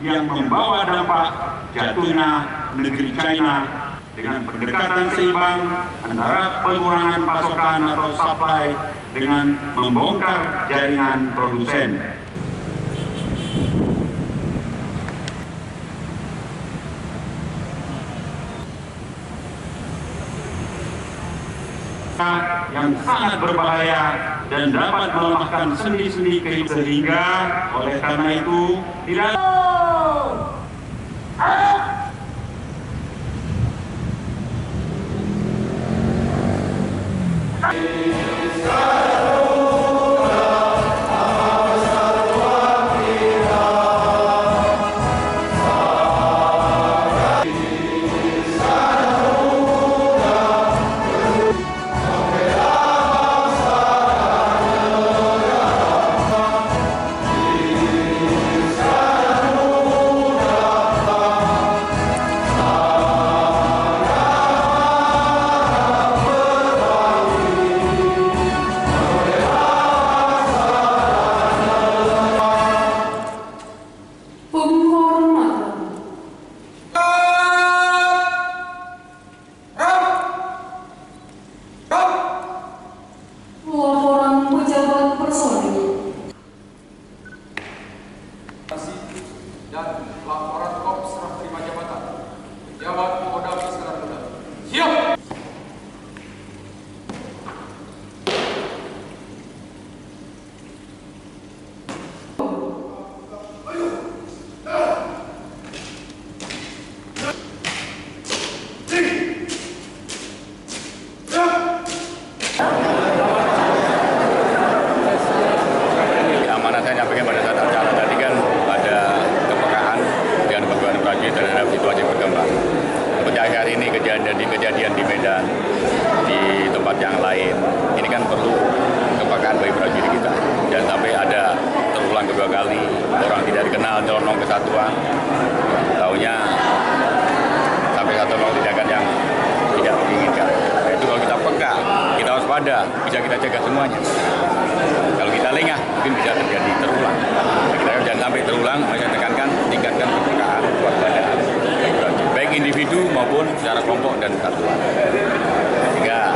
yang membawa dampak jatuhnya negeri China dengan pendekatan seimbang antara pengurangan pasokan atau supply dengan membongkar jaringan produsen. Yang sangat berbahaya dan dapat melemahkan sendi-sendi kehidupan, sehingga oleh karena itu tidak dan laporan Korps serah terima jabatan pejabat Kodam Iskandar Muda. Siap. Amanah saya nyampaikan pada saat acara tadi kan pada kepekaan dan pergaulan prajurit terhadap situasi berkembang. Seperti hari ini kejadian di Medan, di tempat yang lain, ini kan perlu kepekaan bagi prajurit kita. Jangan sampai ada terulang kedua kali, orang tidak dikenal nyelonong ke satuan, taunya sampai satu tindakan yang tidak menginginkan. Nah, itu kalau kita peka, kita waspada, bisa kita jaga semuanya. Kalau kita lengah, mungkin bisa terjadi terulang. Nah, kita jangan sampai terulang, saya tekankan, tingkatkan kepekaan, waspadaan, baik individu maupun secara kelompok dan satuan. Sehingga